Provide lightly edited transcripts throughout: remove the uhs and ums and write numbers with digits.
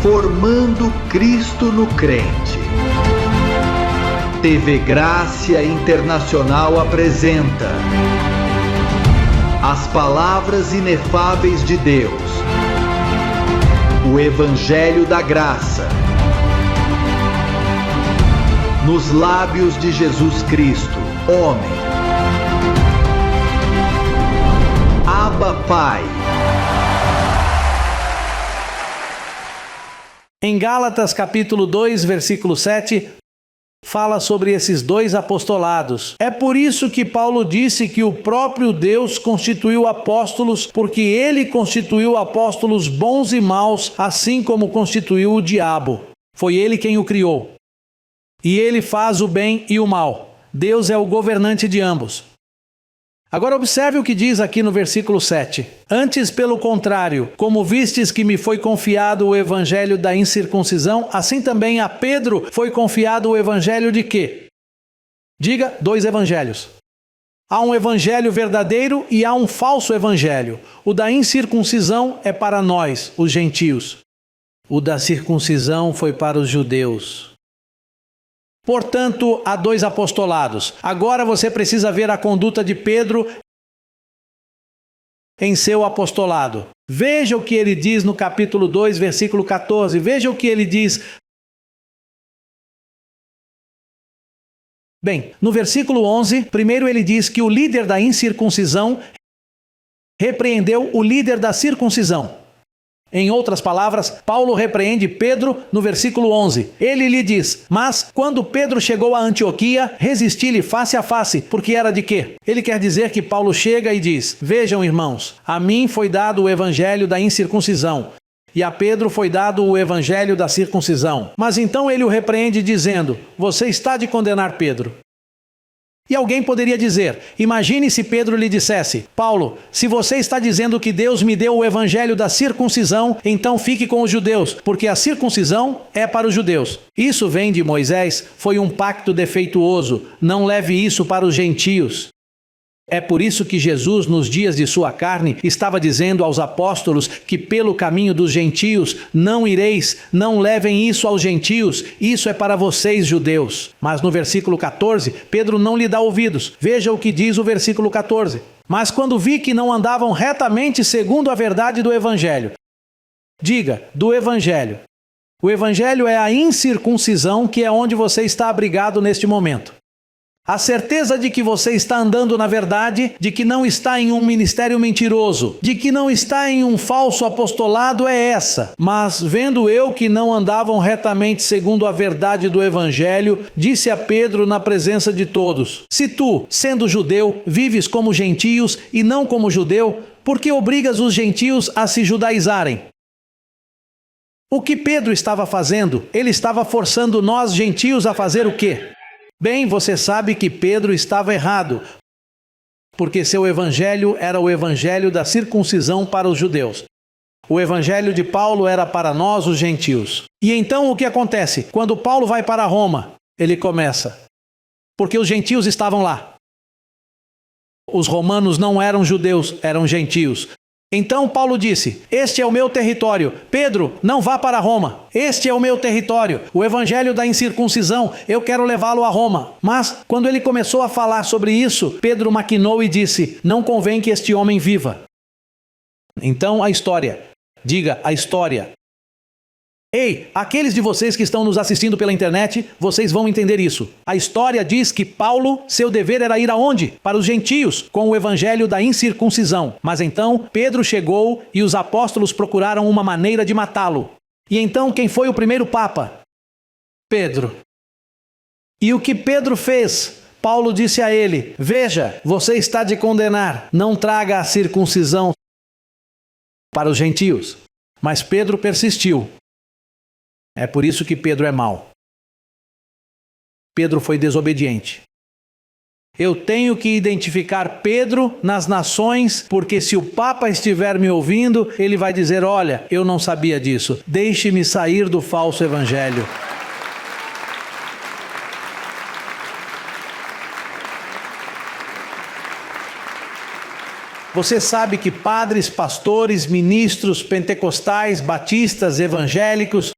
Formando Cristo no Crente. TV Grácia Internacional apresenta as palavras inefáveis de Deus, o Evangelho da Graça, nos lábios de Jesus Cristo, homem. Abba, Pai. Em Gálatas capítulo 2, versículo 7, fala sobre esses dois apostolados. É por isso que Paulo disse que o próprio Deus constituiu apóstolos, porque ele constituiu apóstolos bons e maus, assim como constituiu o diabo. Foi ele quem o criou. E ele faz o bem e o mal. Deus é o governante de ambos. Agora observe o que diz aqui no versículo 7. Antes, pelo contrário, como vistes que me foi confiado o evangelho da incircuncisão, assim também a Pedro foi confiado o evangelho de quê? Diga, dois evangelhos. Há um evangelho verdadeiro e há um falso evangelho. O da incircuncisão é para nós, os gentios. O da circuncisão foi para os judeus. Portanto, há dois apostolados. Agora você precisa ver a conduta de Pedro em seu apostolado. Veja o que ele diz no capítulo 2, versículo 14. Veja o que ele diz. Bem, no versículo 11, primeiro ele diz que o líder da incircuncisão repreendeu o líder da circuncisão. Em outras palavras, Paulo repreende Pedro no versículo 11. Ele lhe diz, mas quando Pedro chegou a Antioquia, resisti-lhe face a face, porque era de quê? Ele quer dizer que Paulo chega e diz, vejam irmãos, a mim foi dado o evangelho da incircuncisão, e a Pedro foi dado o evangelho da circuncisão. Mas então ele o repreende dizendo, você está de condenar Pedro. E alguém poderia dizer, imagine se Pedro lhe dissesse, Paulo, se você está dizendo que Deus me deu o evangelho da circuncisão, então fique com os judeus, porque a circuncisão é para os judeus. Isso vem de Moisés, foi um pacto defeituoso, não leve isso para os gentios. É por isso que Jesus, nos dias de sua carne, estava dizendo aos apóstolos que pelo caminho dos gentios não ireis, não levem isso aos gentios, isso é para vocês judeus. Mas no versículo 14, Pedro não lhe dá ouvidos. Veja o que diz o versículo 14. Mas quando vi que não andavam retamente segundo a verdade do evangelho. Diga, do evangelho. O evangelho é a incircuncisão, que é onde você está abrigado neste momento. A certeza de que você está andando na verdade, de que não está em um ministério mentiroso, de que não está em um falso apostolado é essa. Mas vendo eu que não andavam retamente segundo a verdade do evangelho, disse a Pedro na presença de todos, se tu, sendo judeu, vives como gentios e não como judeu, por que obrigas os gentios a se judaizarem? O que Pedro estava fazendo? Ele estava forçando nós gentios a fazer o quê? Bem, você sabe que Pedro estava errado, porque seu evangelho era o evangelho da circuncisão para os judeus. O evangelho de Paulo era para nós, os gentios. E então o que acontece? Quando Paulo vai para Roma, ele começa, porque os gentios estavam lá. Os romanos não eram judeus, eram gentios. Então Paulo disse, este é o meu território. Pedro, não vá para Roma. Este é o meu território. O evangelho da incircuncisão, eu quero levá-lo a Roma. Mas, quando ele começou a falar sobre isso, Pedro maquinou e disse, não convém que este homem viva. Então a história. Diga, a história. Ei, aqueles de vocês que estão nos assistindo pela internet, vocês vão entender isso. A história diz que Paulo, seu dever era ir aonde? Para os gentios, com o evangelho da incircuncisão. Mas então Pedro chegou e os apóstolos procuraram uma maneira de matá-lo. E então quem foi o primeiro papa? Pedro. E o que Pedro fez? Paulo disse a ele, veja, você está de condenar, não traga a circuncisão para os gentios. Mas Pedro persistiu. É por isso que Pedro é mau. Pedro foi desobediente. Eu tenho que identificar Pedro nas nações, porque se o Papa estiver me ouvindo, ele vai dizer, olha, eu não sabia disso. Deixe-me sair do falso evangelho. Você sabe que padres, pastores, ministros, pentecostais, batistas, evangélicos,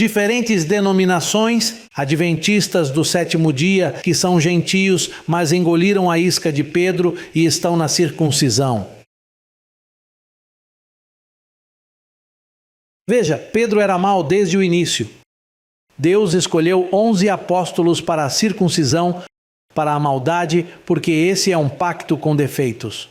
diferentes denominações, adventistas do sétimo dia, que são gentios, mas engoliram a isca de Pedro e estão na circuncisão. Veja, Pedro era mau desde o início. Deus escolheu 11 apóstolos para a circuncisão, para a maldade, porque esse é um pacto com defeitos.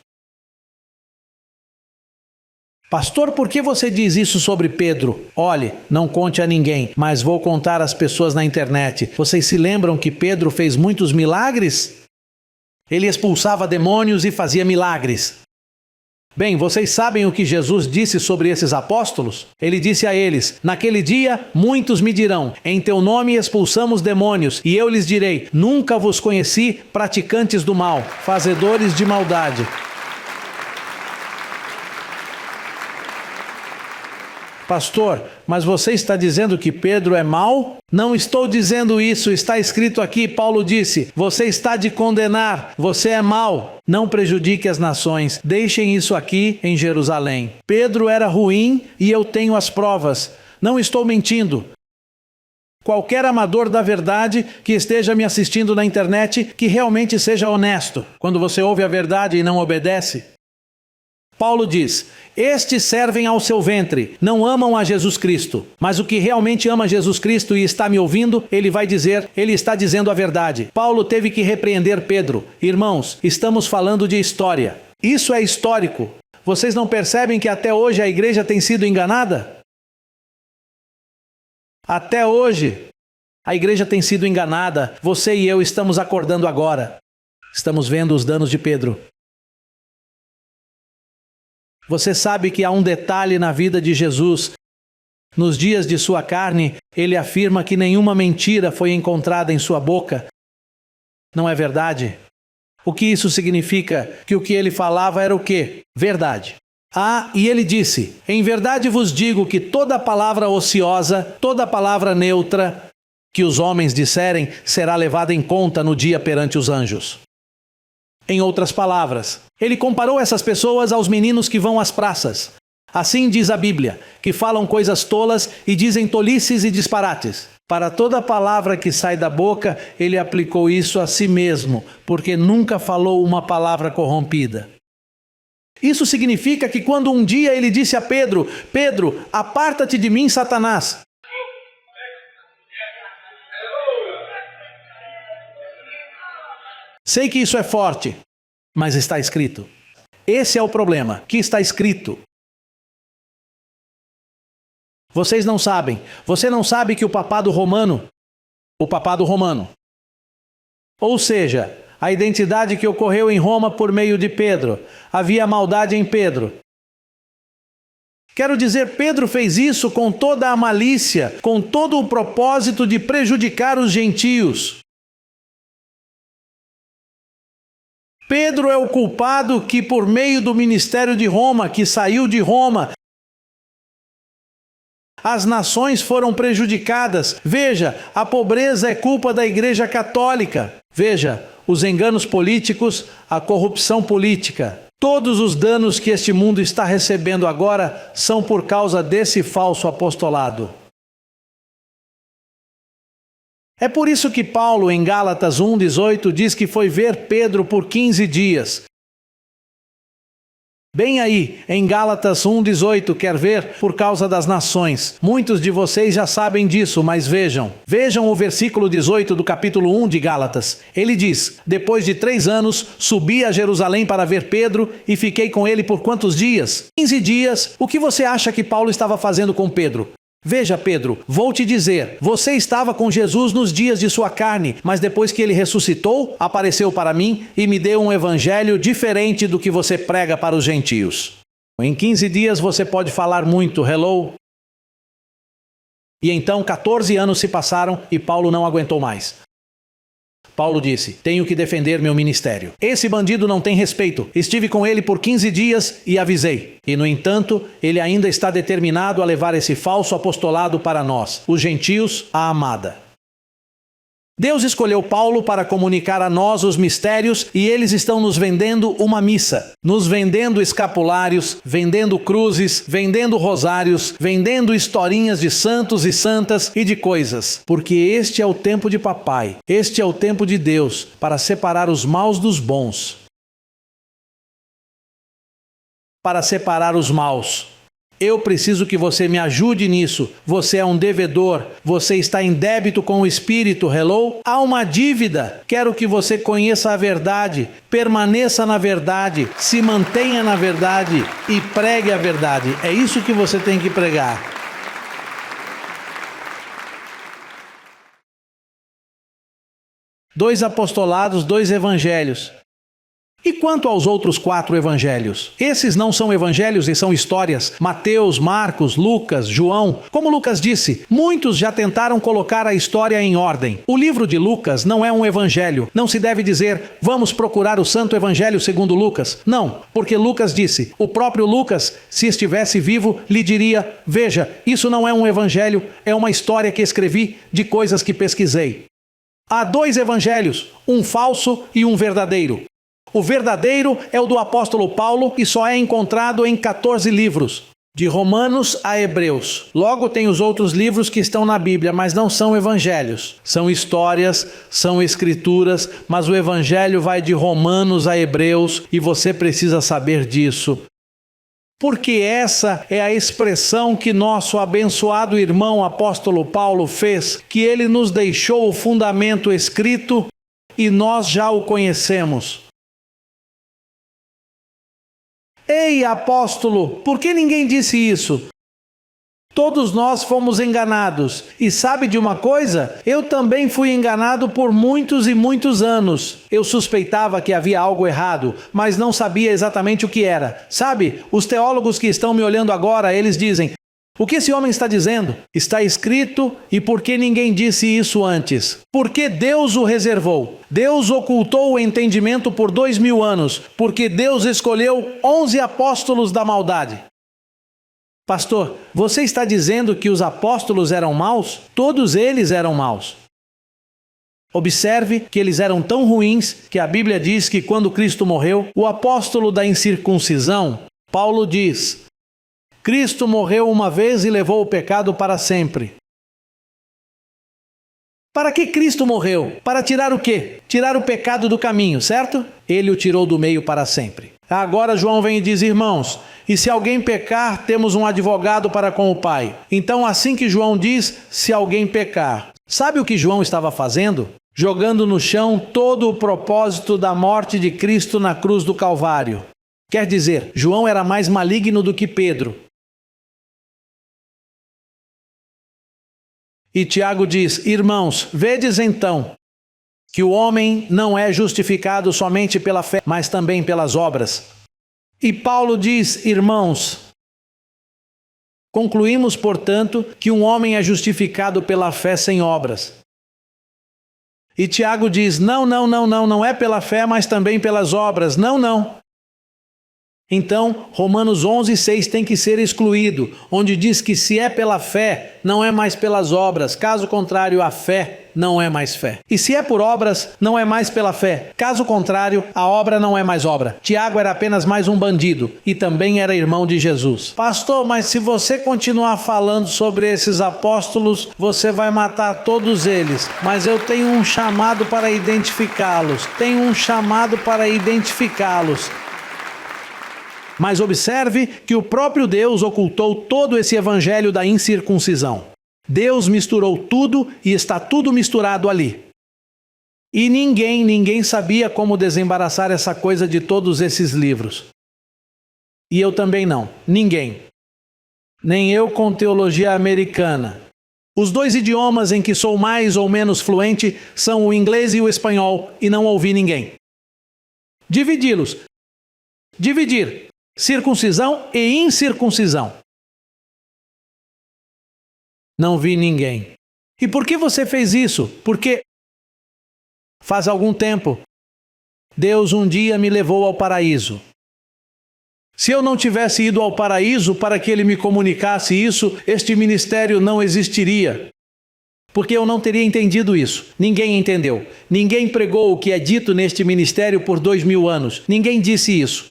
Pastor, por que você diz isso sobre Pedro? Olhe, não conte a ninguém, mas vou contar às pessoas na internet. Vocês se lembram que Pedro fez muitos milagres? Ele expulsava demônios e fazia milagres. Bem, vocês sabem o que Jesus disse sobre esses apóstolos? Ele disse a eles: naquele dia, muitos me dirão, em teu nome expulsamos demônios, e eu lhes direi, nunca vos conheci, praticantes do mal, fazedores de maldade. Pastor, mas você está dizendo que Pedro é mau? Não estou dizendo isso, está escrito aqui, Paulo disse, você está de condenar, você é mau. Não prejudique as nações, deixem isso aqui em Jerusalém. Pedro era ruim e eu tenho as provas, não estou mentindo. Qualquer amador da verdade que esteja me assistindo na internet, que realmente seja honesto, quando você ouve a verdade e não obedece. Paulo diz, estes servem ao seu ventre, não amam a Jesus Cristo. Mas o que realmente ama Jesus Cristo e está me ouvindo, ele vai dizer, ele está dizendo a verdade. Paulo teve que repreender Pedro. Irmãos, estamos falando de história. Isso é histórico. Vocês não percebem que até hoje a igreja tem sido enganada? Até hoje, a igreja tem sido enganada. Você e eu estamos acordando agora. Estamos vendo os danos de Pedro. Você sabe que há um detalhe na vida de Jesus. Nos dias de sua carne, ele afirma que nenhuma mentira foi encontrada em sua boca. Não é verdade? O que isso significa? Que o que ele falava era o quê? Verdade. Ah, e ele disse, em verdade vos digo que toda palavra ociosa, toda palavra neutra que os homens disserem, será levada em conta no dia perante os anjos. Em outras palavras, ele comparou essas pessoas aos meninos que vão às praças. Assim diz a Bíblia, que falam coisas tolas e dizem tolices e disparates. Para toda palavra que sai da boca, ele aplicou isso a si mesmo, porque nunca falou uma palavra corrompida. Isso significa que quando um dia ele disse a Pedro, Pedro, aparta-te de mim, Satanás. Sei que isso é forte, mas está escrito. Esse é o problema, que está escrito. Vocês não sabem. Você não sabe que o papado romano, ou seja, a identidade que ocorreu em Roma por meio de Pedro, havia maldade em Pedro. Quero dizer, Pedro fez isso com toda a malícia, com todo o propósito de prejudicar os gentios. Pedro é o culpado que, por meio do ministério de Roma, que saiu de Roma, as nações foram prejudicadas. Veja, a pobreza é culpa da Igreja Católica. Veja, os enganos políticos, a corrupção política. Todos os danos que este mundo está recebendo agora são por causa desse falso apostolado. É por isso que Paulo, em Gálatas 1,18, diz que foi ver Pedro por 15 dias. Bem aí, em Gálatas 1,18, quer ver? Por causa das nações. Muitos de vocês já sabem disso, mas vejam. Vejam o versículo 18 do capítulo 1 de Gálatas. Ele diz, depois de 3 anos, subi a Jerusalém para ver Pedro e fiquei com ele por quantos dias? 15 dias. O que você acha que Paulo estava fazendo com Pedro? Veja, Pedro, vou te dizer, você estava com Jesus nos dias de sua carne, mas depois que ele ressuscitou, apareceu para mim e me deu um evangelho diferente do que você prega para os gentios. Em 15 dias você pode falar muito, hello? E então 14 anos se passaram e Paulo não aguentou mais. Paulo disse, tenho que defender meu ministério. Esse bandido não tem respeito. Estive com ele por 15 dias e avisei. E, no entanto, ele ainda está determinado a levar esse falso apostolado para nós, os gentios, a amada. Deus escolheu Paulo para comunicar a nós os mistérios e eles estão nos vendendo uma missa, nos vendendo escapulários, vendendo cruzes, vendendo rosários, vendendo historinhas de santos e santas e de coisas, porque este é o tempo de papai, este é o tempo de Deus para separar os maus dos bons, para separar os maus. Eu preciso que você me ajude nisso. Você é um devedor. Você está em débito com o Espírito. Hello? Há uma dívida. Quero que você conheça a verdade, permaneça na verdade, se mantenha na verdade e pregue a verdade. É isso que você tem que pregar. Dois apostolados, dois evangelhos. E quanto aos outros 4 evangelhos? Esses não são evangelhos e são histórias. Mateus, Marcos, Lucas, João. Como Lucas disse, muitos já tentaram colocar a história em ordem. O livro de Lucas não é um evangelho. Não se deve dizer, vamos procurar o santo evangelho segundo Lucas. Não, porque Lucas disse, o próprio Lucas, se estivesse vivo, lhe diria, veja, isso não é um evangelho, é uma história que escrevi de coisas que pesquisei. Há 2 evangelhos, um falso e um verdadeiro. O verdadeiro é o do apóstolo Paulo e só é encontrado em 14 livros, de Romanos a Hebreus. Logo tem os outros livros que estão na Bíblia, mas não são evangelhos. São histórias, são escrituras, mas o evangelho vai de Romanos a Hebreus e você precisa saber disso. Porque essa é a expressão que nosso abençoado irmão apóstolo Paulo fez, que ele nos deixou o fundamento escrito e nós já o conhecemos. Ei, apóstolo, por que ninguém disse isso? Todos nós fomos enganados. E sabe de uma coisa? Eu também fui enganado por muitos e muitos anos. Eu suspeitava que havia algo errado, mas não sabia exatamente o que era. Sabe, os teólogos que estão me olhando agora, eles dizem, o que esse homem está dizendo? Está escrito, e por que ninguém disse isso antes? Porque Deus o reservou. Deus ocultou o entendimento por 2000 anos, porque Deus escolheu 11 apóstolos da maldade. Pastor, você está dizendo que os apóstolos eram maus? Todos eles eram maus. Observe que eles eram tão ruins que a Bíblia diz que quando Cristo morreu, o apóstolo da incircuncisão, Paulo diz, Cristo morreu uma vez e levou o pecado para sempre. Para que Cristo morreu? Para tirar o quê? Tirar o pecado do caminho, certo? Ele o tirou do meio para sempre. Agora João vem e diz, irmãos, e se alguém pecar, temos um advogado para com o Pai. Então assim que João diz, se alguém pecar. Sabe o que João estava fazendo? Jogando no chão todo o propósito da morte de Cristo na cruz do Calvário. Quer dizer, João era mais maligno do que Pedro. E Tiago diz, irmãos, vedes então que o homem não é justificado somente pela fé, mas também pelas obras. E Paulo diz, irmãos, concluímos, portanto, que um homem é justificado pela fé sem obras. E Tiago diz, não é pela fé, mas também pelas obras. Não. Então, Romanos 11:6 tem que ser excluído, onde diz que se é pela fé, não é mais pelas obras. Caso contrário, a fé não é mais fé. E se é por obras, não é mais pela fé. Caso contrário, a obra não é mais obra. Tiago era apenas mais um bandido e também era irmão de Jesus. Pastor, mas se você continuar falando sobre esses apóstolos, você vai matar todos eles. Mas eu tenho um chamado para identificá-los. Mas observe que o próprio Deus ocultou todo esse evangelho da incircuncisão. Deus misturou tudo e está tudo misturado ali. E ninguém sabia como desembaraçar essa coisa de todos esses livros. E eu também não. Ninguém. Nem eu com teologia americana. Os 2 idiomas em que sou mais ou menos fluente são o inglês e o espanhol, e não ouvi ninguém. Dividir. Circuncisão e incircuncisão. Não vi ninguém. E por que você fez isso? Porque faz algum tempo, Deus um dia me levou ao paraíso. Se eu não tivesse ido ao paraíso para que Ele me comunicasse isso, este ministério não existiria. porque eu não teria entendido isso. Ninguém entendeu. Ninguém pregou o que é dito neste ministério por 2000 anos. Ninguém disse isso.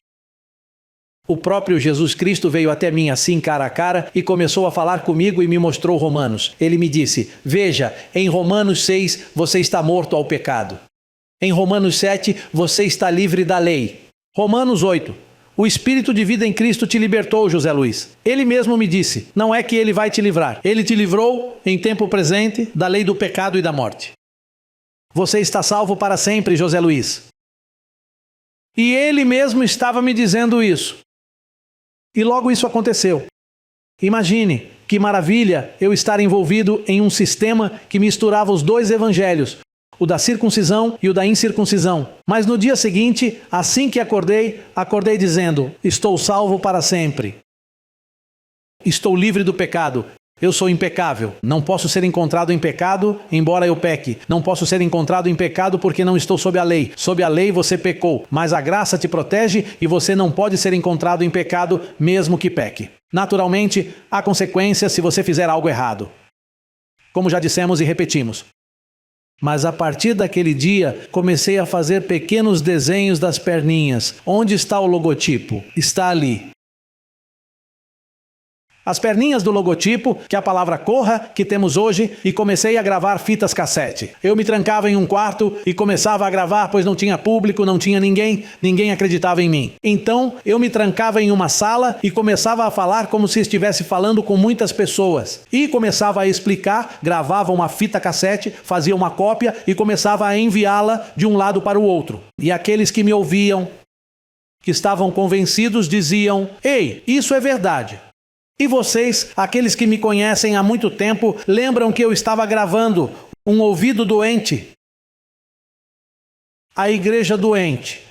O próprio Jesus Cristo veio até mim assim cara a cara e começou a falar comigo e me mostrou Romanos. Ele me disse: veja, em Romanos 6 você está morto ao pecado. Em Romanos 7 você está livre da lei. Romanos 8. O Espírito de vida em Cristo te libertou, José Luiz. Ele mesmo me disse, não é que ele vai te livrar. Ele te livrou, em tempo presente, da lei do pecado e da morte. Você está salvo para sempre, José Luiz. E ele mesmo estava me dizendo isso. E logo isso aconteceu. Imagine, que maravilha eu estar envolvido em um sistema que misturava os dois evangelhos, o da circuncisão e o da incircuncisão. Mas no dia seguinte, assim que acordei dizendo, estou salvo para sempre. Estou livre do pecado. Eu sou impecável. Não posso ser encontrado em pecado, embora eu peque. Não posso ser encontrado em pecado porque não estou sob a lei. Sob a lei você pecou, mas a graça te protege e você não pode ser encontrado em pecado mesmo que peque. Naturalmente, há consequências se você fizer algo errado. Como já dissemos e repetimos. Mas a partir daquele dia, comecei a fazer pequenos desenhos das perninhas. Onde está o logotipo? Está ali. As perninhas do logotipo, que é a palavra corra, que temos hoje, e comecei a gravar fitas cassete. Eu me trancava em um quarto e começava a gravar, pois não tinha público, não tinha ninguém acreditava em mim. Então, eu me trancava em uma sala e começava a falar como se estivesse falando com muitas pessoas. E começava a explicar, gravava uma fita cassete, fazia uma cópia e começava a enviá-la de um lado para o outro. E aqueles que me ouviam, que estavam convencidos, diziam, ei, isso é verdade. E vocês, aqueles que me conhecem há muito tempo, lembram que eu estava gravando um ouvido doente? A igreja doente.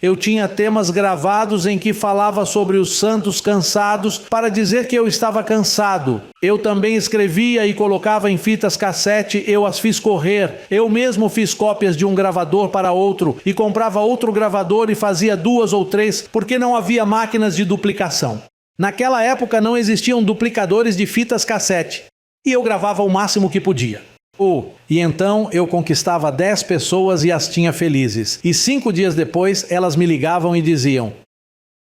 Eu tinha temas gravados em que falava sobre os santos cansados para dizer que eu estava cansado. Eu também escrevia e colocava em fitas cassete, eu as fiz correr. Eu mesmo fiz cópias de um gravador para outro e comprava outro gravador e fazia 2 ou 3 porque não havia máquinas de duplicação. Naquela época não existiam duplicadores de fitas cassete, e eu gravava o máximo que podia. E então eu conquistava 10 pessoas e as tinha felizes. E 5 dias depois elas me ligavam e diziam,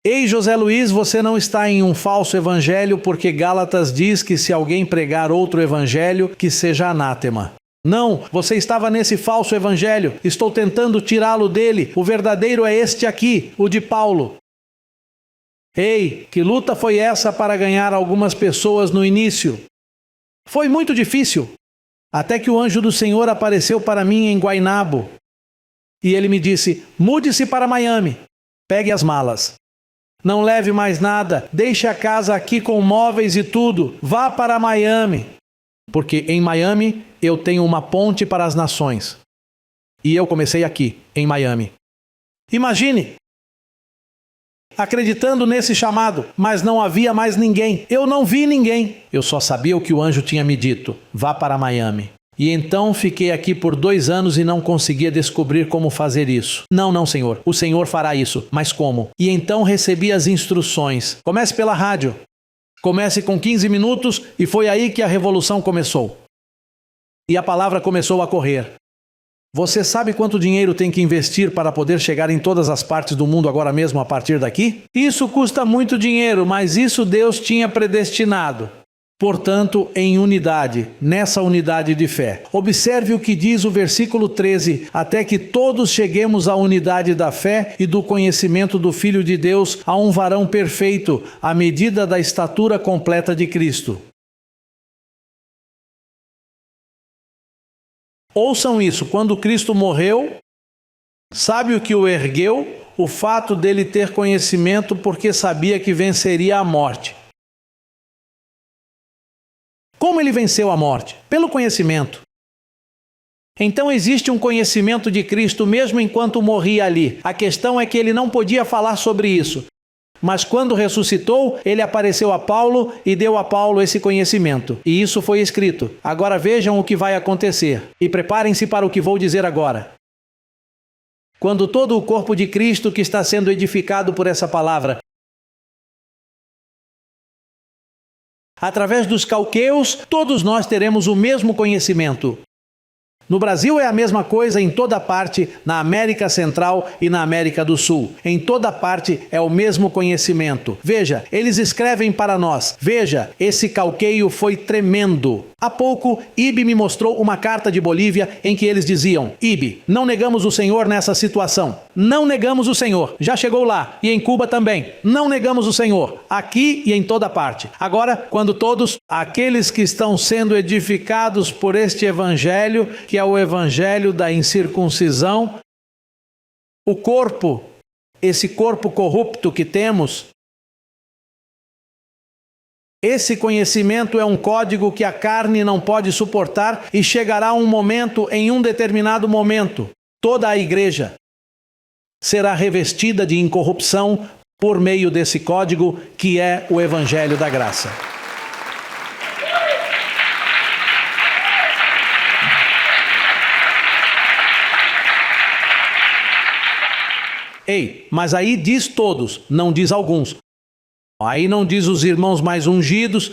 ei José Luiz, você não está em um falso evangelho porque Gálatas diz que se alguém pregar outro evangelho, que seja anátema. Não, você estava nesse falso evangelho, estou tentando tirá-lo dele, o verdadeiro é este aqui, o de Paulo. Ei, que luta foi essa para ganhar algumas pessoas no início? Foi muito difícil, até que o anjo do Senhor apareceu para mim em Guaynabo. E ele me disse, mude-se para Miami, pegue as malas. Não leve mais nada, deixe a casa aqui com móveis e tudo, vá para Miami. Porque em Miami eu tenho uma ponte para as nações. E eu comecei aqui, em Miami. Imagine! Acreditando nesse chamado, mas não havia mais ninguém. Eu não vi ninguém. Eu só sabia o que o anjo tinha me dito. Vá para Miami. E então fiquei aqui por 2 anos e não conseguia descobrir como fazer isso. Não, Senhor. O Senhor fará isso. Mas como? E então recebi as instruções. Comece pela rádio. Comece com 15 minutos e foi aí que a revolução começou. E a palavra começou a correr. Você sabe quanto dinheiro tem que investir para poder chegar em todas as partes do mundo agora mesmo a partir daqui? Isso custa muito dinheiro, mas isso Deus tinha predestinado. Portanto, em unidade, nessa unidade de fé. Observe o que diz o versículo 13, até que todos cheguemos à unidade da fé e do conhecimento do Filho de Deus, a um varão perfeito, à medida da estatura completa de Cristo. Ouçam isso, quando Cristo morreu, sabe o que o ergueu? O fato dele ter conhecimento porque sabia que venceria a morte. Como ele venceu a morte? Pelo conhecimento. Então existe um conhecimento de Cristo mesmo enquanto morria ali. A questão é que ele não podia falar sobre isso. Mas quando ressuscitou, ele apareceu a Paulo e deu a Paulo esse conhecimento. E isso foi escrito. Agora vejam o que vai acontecer. E preparem-se para o que vou dizer agora. Quando todo o corpo de Cristo que está sendo edificado por essa palavra, Através dos calqueus, todos nós teremos o mesmo conhecimento. No Brasil é a mesma coisa em toda parte, na América Central e na América do Sul. Em toda parte é o mesmo conhecimento. Veja, eles escrevem para nós. Veja, esse calqueio foi tremendo. Há pouco, Ibe me mostrou uma carta de Bolívia em que eles diziam: Ibe, não negamos o Senhor nessa situação. Não negamos o Senhor. Já chegou lá. E em Cuba também. Não negamos o Senhor. Aqui e em toda parte. Agora, quando todos aqueles que estão sendo edificados por este evangelho, que é o evangelho da incircuncisão, o corpo, esse corpo corrupto que temos, esse conhecimento é um código que a carne não pode suportar e chegará um momento, em um determinado momento, toda a igreja será revestida de incorrupção por meio desse código que é o evangelho da graça. Ei, mas aí diz todos, não diz alguns. Aí não diz os irmãos mais ungidos,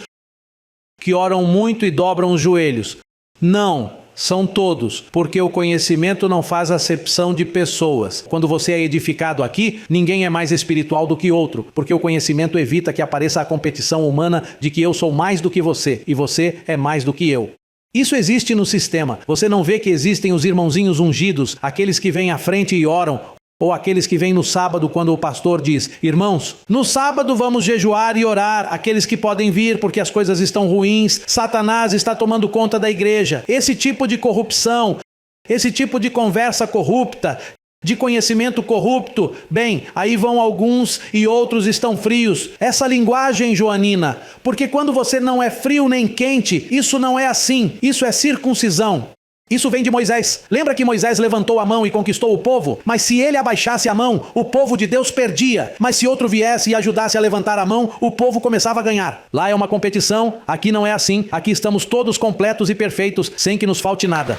que oram muito e dobram os joelhos. Não, são todos, porque o conhecimento não faz acepção de pessoas. Quando você é edificado aqui, ninguém é mais espiritual do que outro, porque o conhecimento evita que apareça a competição humana de que eu sou mais do que você e você é mais do que eu. Isso existe no sistema. Você não vê que existem os irmãozinhos ungidos, aqueles que vêm à frente e oram, ou aqueles que vêm no sábado quando o pastor diz: irmãos, no sábado vamos jejuar e orar, aqueles que podem vir porque as coisas estão ruins, Satanás está tomando conta da igreja. Esse tipo de corrupção, esse tipo de conversa corrupta, de conhecimento corrupto, bem, aí vão alguns e outros estão frios. Essa linguagem joanina, porque quando você não é frio nem quente, isso não é assim, isso é circuncisão. Isso vem de Moisés. Lembra que Moisés levantou a mão e conquistou o povo? Mas se ele abaixasse a mão, o povo de Deus perdia. Mas se outro viesse e ajudasse a levantar a mão, o povo começava a ganhar. Lá é uma competição, aqui não é assim. Aqui estamos todos completos e perfeitos, sem que nos falte nada.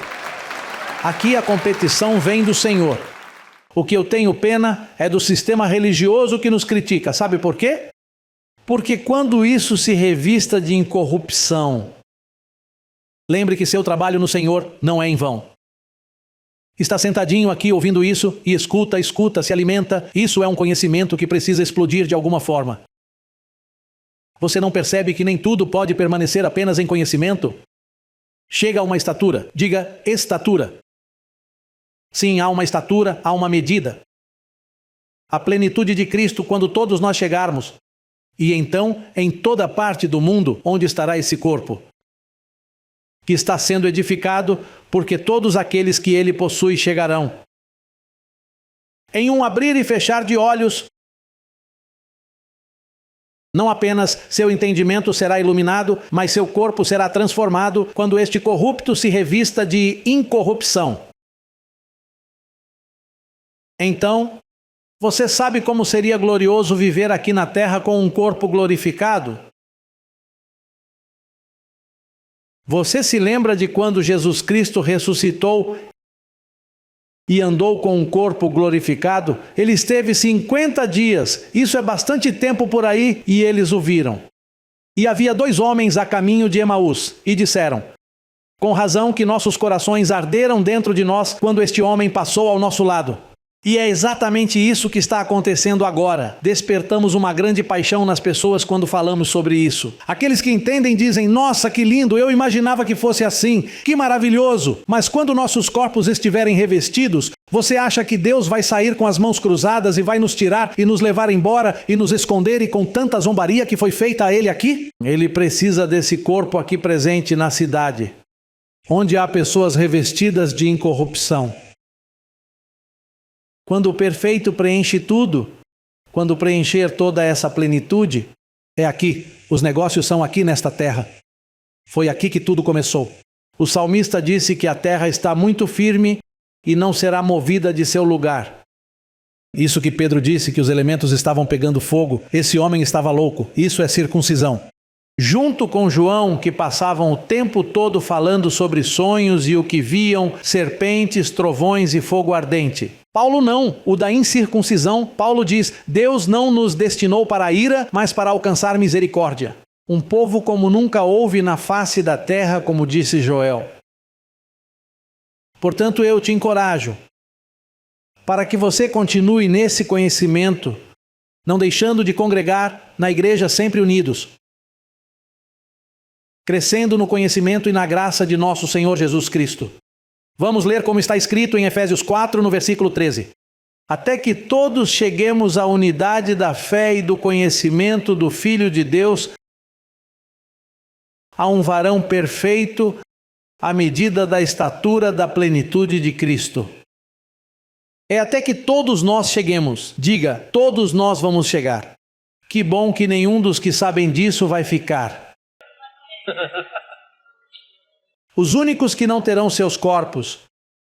Aqui a competição vem do Senhor. O que eu tenho pena é do sistema religioso que nos critica. Sabe por quê? Porque quando isso se revista de incorrupção, lembre que seu trabalho no Senhor não é em vão. Está sentadinho aqui ouvindo isso e escuta, se alimenta. Isso é um conhecimento que precisa explodir de alguma forma. Você não percebe que nem tudo pode permanecer apenas em conhecimento? Chega a uma estatura. Diga estatura. Sim, há uma estatura, há uma medida. A plenitude de Cristo quando todos nós chegarmos. E então, em toda parte do mundo, onde estará esse corpo? Que está sendo edificado, porque todos aqueles que ele possui chegarão. Em um abrir e fechar de olhos, não apenas seu entendimento será iluminado, mas seu corpo será transformado quando este corrupto se revista de incorrupção. Então, você sabe como seria glorioso viver aqui na terra com um corpo glorificado? Você se lembra de quando Jesus Cristo ressuscitou e andou com um corpo glorificado? Ele esteve 50 dias, isso é bastante tempo por aí, e eles o viram. E havia 2 homens a caminho de Emaús, e disseram: com razão que nossos corações arderam dentro de nós quando este homem passou ao nosso lado. E é exatamente isso que está acontecendo agora. Despertamos uma grande paixão nas pessoas quando falamos sobre isso. Aqueles que entendem dizem: nossa, que lindo, eu imaginava que fosse assim, que maravilhoso. Mas quando nossos corpos estiverem revestidos, você acha que Deus vai sair com as mãos cruzadas e vai nos tirar e nos levar embora e nos esconder e com tanta zombaria que foi feita a ele aqui? Ele precisa desse corpo aqui presente na cidade, onde há pessoas revestidas de incorrupção. Quando o perfeito preenche tudo, quando preencher toda essa plenitude, é aqui. Os negócios são aqui nesta terra. Foi aqui que tudo começou. O salmista disse que a terra está muito firme e não será movida de seu lugar. Isso que Pedro disse, que os elementos estavam pegando fogo. Esse homem estava louco. Isso é circuncisão. Junto com João, que passavam o tempo todo falando sobre sonhos e o que viam, serpentes, trovões e fogo ardente. Paulo não, o da incircuncisão, Paulo diz: Deus não nos destinou para a ira, mas para alcançar misericórdia. um povo como nunca houve na face da terra, como disse Joel. Portanto, eu te encorajo, para que você continue nesse conhecimento, não deixando de congregar na igreja sempre unidos, crescendo no conhecimento e na graça de nosso Senhor Jesus Cristo. Vamos ler como está escrito em Efésios 4, no versículo 13. Até que todos cheguemos à unidade da fé e do conhecimento do Filho de Deus, a um varão perfeito, à medida da estatura da plenitude de Cristo. É até que todos nós cheguemos. Diga, todos nós vamos chegar. Que bom que nenhum dos que sabem disso vai ficar. Os únicos que não terão seus corpos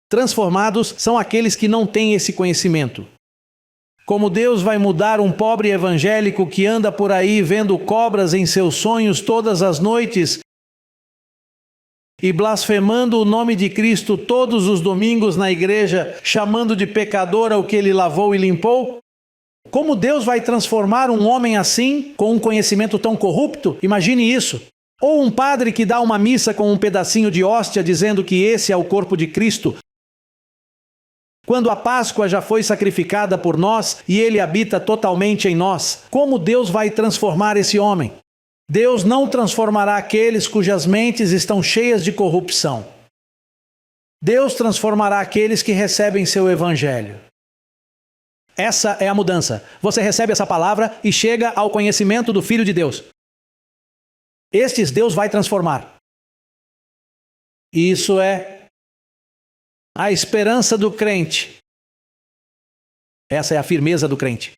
transformados são aqueles que não têm esse conhecimento. Como Deus vai mudar um pobre evangélico que anda por aí vendo cobras em seus sonhos todas as noites e blasfemando o nome de Cristo todos os domingos na igreja, chamando de pecador ao que ele lavou e limpou? Como Deus vai transformar um homem assim, com um conhecimento tão corrupto? Imagine isso. Ou um padre que dá uma missa com um pedacinho de hóstia dizendo que esse é o corpo de Cristo, quando a Páscoa já foi sacrificada por nós e ele habita totalmente em nós. Como Deus vai transformar esse homem? Deus não transformará aqueles cujas mentes estão cheias de corrupção. Deus transformará aqueles que recebem seu evangelho. Essa é a mudança. Você recebe essa palavra e chega ao conhecimento do Filho de Deus. Estes Deus vai transformar. Isso é a esperança do crente. Essa é a firmeza do crente.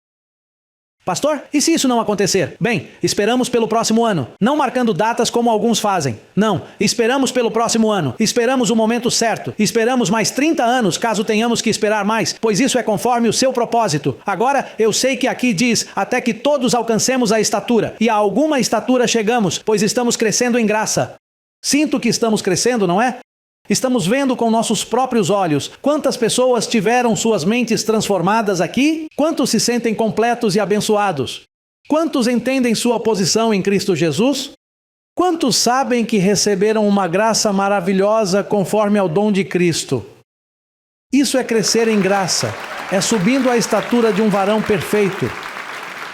Pastor, e se isso não acontecer? Bem, esperamos pelo próximo ano, não marcando datas como alguns fazem. Não, esperamos pelo próximo ano, esperamos o momento certo, esperamos mais 30 anos caso tenhamos que esperar mais, pois isso é conforme o seu propósito. Agora, eu sei que aqui diz, até que todos alcancemos a estatura, e a alguma estatura chegamos, pois estamos crescendo em graça. Sinto que estamos crescendo, não é? Estamos vendo com nossos próprios olhos quantas pessoas tiveram suas mentes transformadas aqui, quantos se sentem completos e abençoados, quantos entendem sua posição em Cristo Jesus, quantos sabem que receberam uma graça maravilhosa conforme ao dom de Cristo. Isso é crescer em graça, é subindo à estatura de um varão perfeito.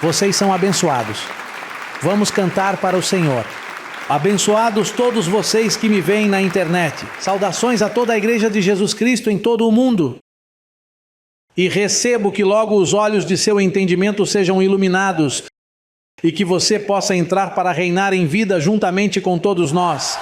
Vocês são abençoados. Vamos cantar para o Senhor. Abençoados todos vocês que me veem na internet. Saudações a toda a Igreja de Jesus Cristo em todo o mundo. E recebo que logo os olhos de seu entendimento sejam iluminados e que você possa entrar para reinar em vida juntamente com todos nós.